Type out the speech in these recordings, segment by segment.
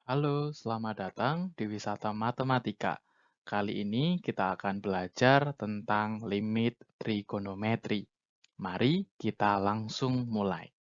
Halo, selamat datang di Wisata Matematika. Kali ini kita akan belajar tentang limit trigonometri. Mari kita langsung mulai.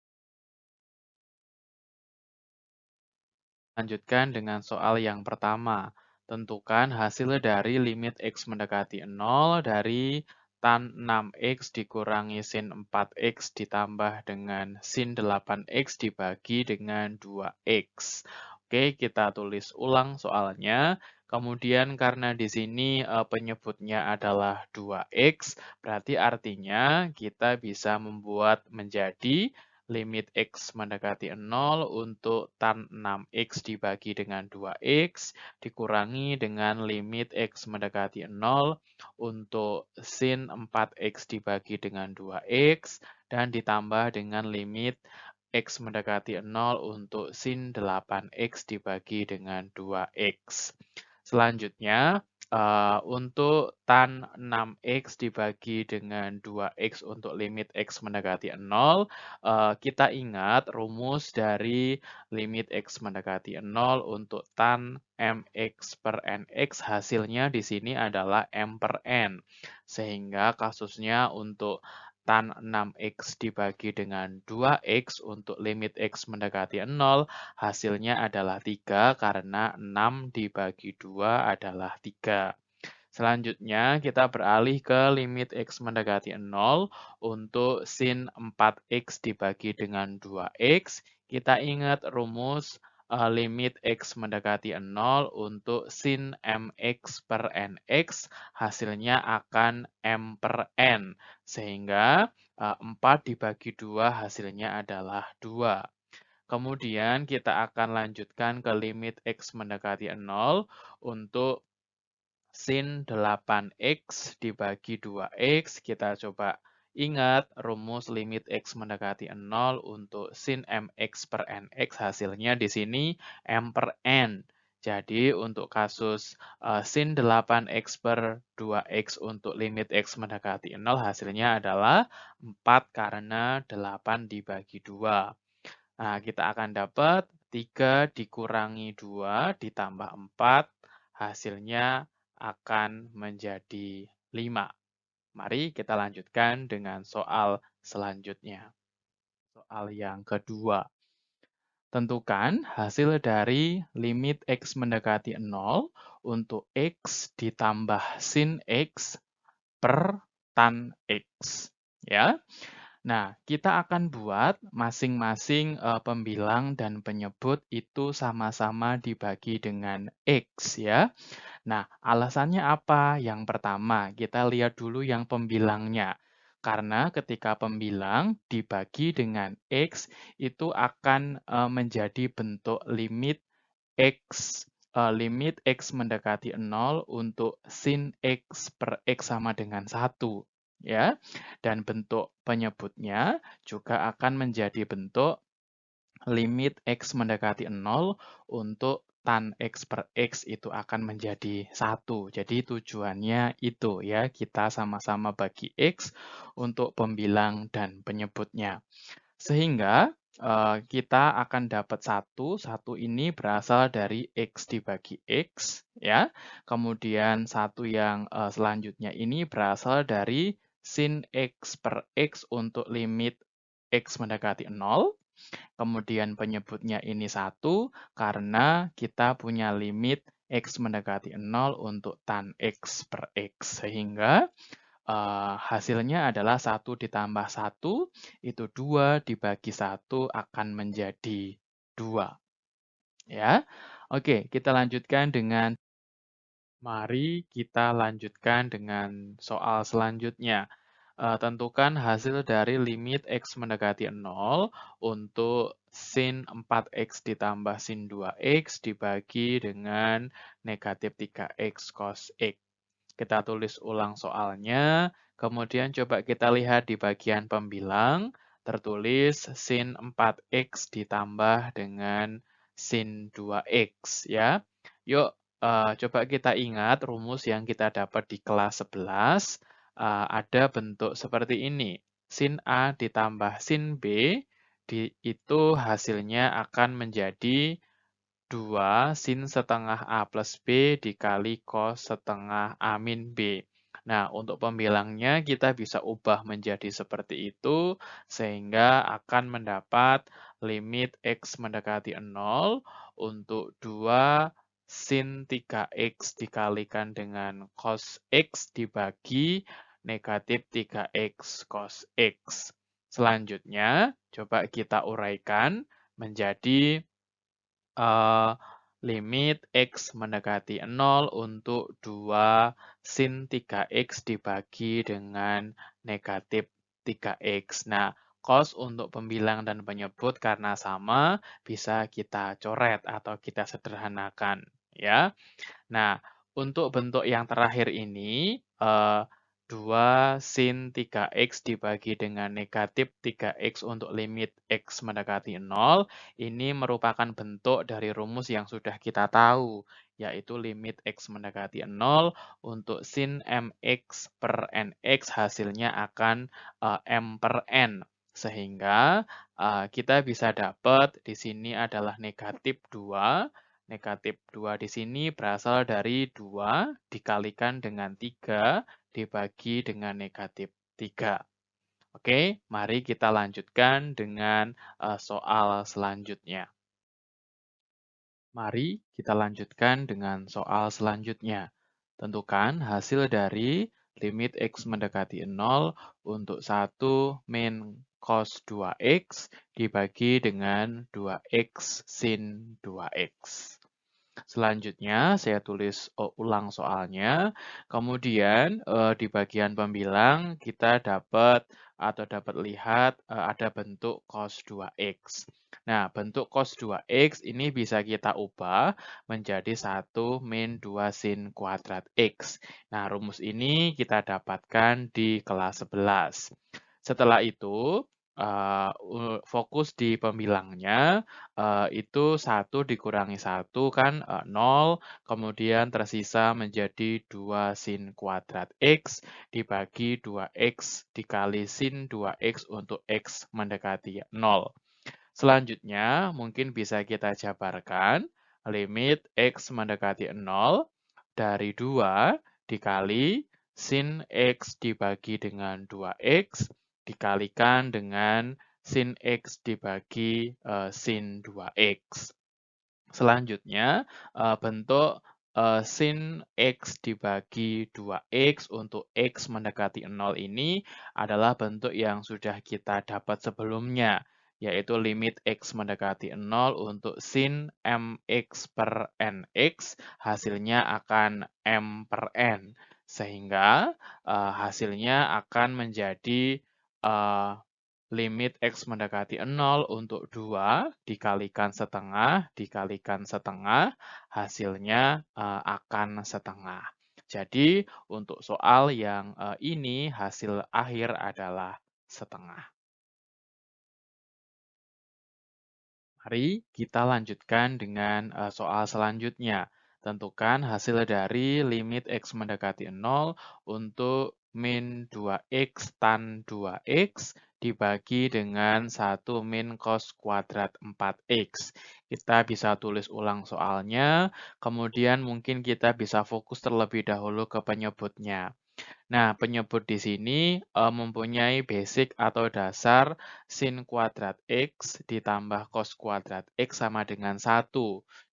Lanjutkan dengan soal yang pertama. Tentukan hasil dari limit x mendekati 0 dari tan 6x dikurangi sin 4x ditambah dengan sin 8x dibagi dengan 2x. Oke, kita tulis ulang soalnya. Kemudian karena di sini penyebutnya adalah 2x, berarti artinya kita bisa membuat menjadi limit x mendekati 0 untuk tan 6x dibagi dengan 2x, dikurangi dengan limit x mendekati 0 untuk sin 4x dibagi dengan 2x, dan ditambah dengan limit x mendekati 0 untuk sin 8x dibagi dengan 2x. Selanjutnya, untuk tan 6x dibagi dengan 2x untuk limit x mendekati 0, kita ingat rumus dari limit x mendekati 0 untuk tan mx per nx, hasilnya di sini adalah m per n. Sehingga kasusnya untuk tan 6x dibagi dengan 2x untuk limit x mendekati 0, hasilnya adalah 3 karena 6 dibagi 2 adalah 3. Selanjutnya, kita beralih ke limit x mendekati 0 untuk sin 4x dibagi dengan 2x. Kita ingat rumus limit x mendekati 0 untuk sin mx per nx, hasilnya akan m per n. Sehingga 4 dibagi 2 hasilnya adalah 2. Kemudian kita akan lanjutkan ke limit x mendekati 0 untuk sin 8x dibagi 2x, kita coba ingat rumus limit x mendekati 0 untuk sin mx per nx, hasilnya di sini m per n. Jadi untuk kasus sin 8x per 2x untuk limit x mendekati 0, hasilnya adalah 4 karena 8 dibagi 2. Nah, kita akan dapat 3 dikurangi 2 ditambah 4, hasilnya akan menjadi 5. Mari kita lanjutkan dengan soal selanjutnya. Soal yang kedua. Tentukan hasil dari limit x mendekati 0 untuk x ditambah sin x per tan x. Ya. Nah, kita akan buat masing-masing pembilang dan penyebut itu sama-sama dibagi dengan x ya. Nah, alasannya apa? Yang pertama, kita lihat dulu yang pembilangnya. Karena ketika pembilang dibagi dengan x, itu akan menjadi bentuk limit x mendekati 0 untuk sin x per x sama dengan 1. Ya, dan bentuk penyebutnya juga akan menjadi bentuk limit x mendekati 0 untuk tan x per x itu akan menjadi 1. Jadi tujuannya itu ya, kita sama-sama bagi x untuk pembilang dan penyebutnya. Sehingga kita akan dapat 1, 1 ini berasal dari x dibagi x ya. Kemudian 1 yang selanjutnya ini berasal dari sin x per x untuk limit x mendekati 0. Kemudian penyebutnya ini 1 karena kita punya limit x mendekati 0 untuk tan x per x. Sehingga hasilnya adalah 1 ditambah 1, itu 2 dibagi 1 akan menjadi 2. Ya. Oke, kita lanjutkan dengan mari kita lanjutkan dengan soal selanjutnya. Tentukan hasil dari limit x mendekati 0 untuk sin 4x ditambah sin 2x dibagi dengan negatif 3x cos x. Kita tulis ulang soalnya, kemudian coba kita lihat di bagian pembilang, tertulis sin 4x ditambah dengan sin 2x ya. Yuk, coba kita ingat rumus yang kita dapat di kelas 11, ada bentuk seperti ini. Sin A ditambah sin B, itu hasilnya akan menjadi 2 sin setengah A plus B dikali cos setengah A min B. Nah, untuk pembilangnya kita bisa ubah menjadi seperti itu, sehingga akan mendapat limit X mendekati 0 untuk 2 sin 3X dikalikan dengan cos X dibagi negatif 3X cos X. Selanjutnya, coba kita uraikan menjadi eee, limit X mendekati 0 untuk 2 sin 3X dibagi dengan negatif 3X. Nah, cos untuk pembilang dan penyebut karena sama, bisa kita coret atau kita sederhanakan, ya. Nah, untuk bentuk yang terakhir ini, 2 sin 3X dibagi dengan negatif 3X untuk limit X mendekati 0, ini merupakan bentuk dari rumus yang sudah kita tahu, yaitu limit X mendekati 0 untuk sin MX per NX hasilnya akan, M per N. Sehingga, kita bisa dapat di sini adalah negatif 2. Negatif 2 di sini berasal dari 2 dikalikan dengan 3 dibagi dengan negatif 3. Oke, mari kita lanjutkan dengan soal selanjutnya. Mari kita lanjutkan dengan soal selanjutnya. Tentukan hasil dari limit X mendekati 0 untuk 1 min cos 2X dibagi dengan 2X sin 2X. Selanjutnya, saya tulis ulang soalnya. Kemudian, di bagian pembilang kita dapat atau dapat lihat ada bentuk cos 2x. Nah, bentuk cos 2x ini bisa kita ubah menjadi 1 min 2 sin kuadrat x. Nah, rumus ini kita dapatkan di kelas 11. Setelah itu, fokus di pembilangnya, itu 1 dikurangi 1 kan, 0, kemudian tersisa menjadi 2 sin kuadrat X dibagi 2X dikali sin 2X untuk X mendekati 0. Selanjutnya, mungkin bisa kita jabarkan limit X mendekati 0 dari 2 dikali sin X dibagi dengan 2X dikalikan dengan sin X dibagi sin 2X. Selanjutnya, bentuk sin X dibagi 2X untuk X mendekati 0 ini adalah bentuk yang sudah kita dapat sebelumnya, yaitu limit X mendekati 0 untuk sin MX per NX, hasilnya akan M per N. Sehingga, hasilnya akan menjadi, eee limit X mendekati 0 untuk 2 dikalikan setengah, hasilnya akan setengah. Jadi, untuk soal yang ini, hasil akhir adalah setengah. Mari kita lanjutkan dengan soal selanjutnya. Tentukan hasil dari limit X mendekati 0 untuk min 2X tan 2X dibagi dengan 1 min cos kuadrat 4X. Kita bisa tulis ulang soalnya, kemudian mungkin kita bisa fokus terlebih dahulu ke penyebutnya. Nah, penyebut di sini mempunyai basic atau dasar sin kuadrat X ditambah cos kuadrat X sama dengan 1.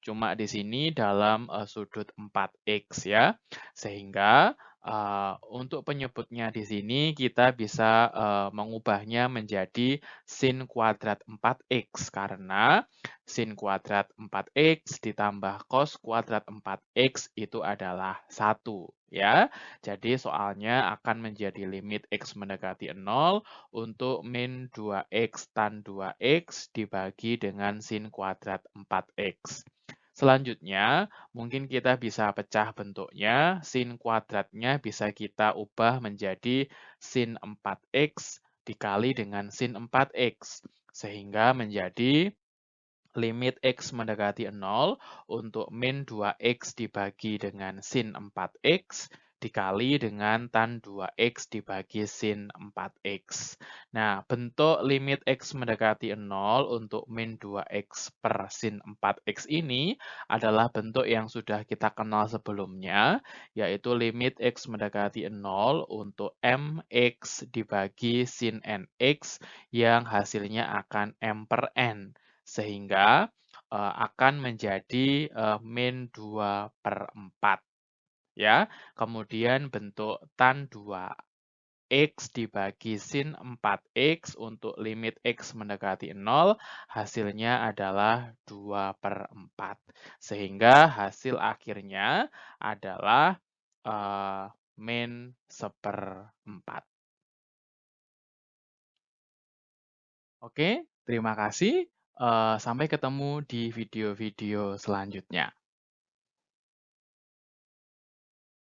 Cuma di sini dalam sudut 4X ya. Sehingga untuk penyebutnya di sini kita bisa mengubahnya menjadi sin kuadrat 4X karena sin kuadrat 4X ditambah cos kuadrat 4X itu adalah 1 ya. Jadi soalnya akan menjadi limit X mendekati 0 untuk min 2X tan 2X dibagi dengan sin kuadrat 4X. Selanjutnya, mungkin kita bisa pecah bentuknya, sin kuadratnya bisa kita ubah menjadi sin 4X dikali dengan sin 4X. Sehingga menjadi limit X mendekati 0 untuk min 2X dibagi dengan sin 4X dikali dengan tan 2x dibagi sin 4x. Nah, bentuk limit x mendekati 0 untuk min 2x per sin 4x ini adalah bentuk yang sudah kita kenal sebelumnya, yaitu limit x mendekati 0 untuk mx dibagi sin nx yang hasilnya akan m per n. Sehingga akan menjadi min 2 per 4 ya. Kemudian bentuk tan 2x dibagi sin 4x untuk limit x mendekati 0, hasilnya adalah 2 per 4. Sehingga hasil akhirnya adalah min seperempat. Oke, terima kasih. Sampai ketemu di video-video selanjutnya.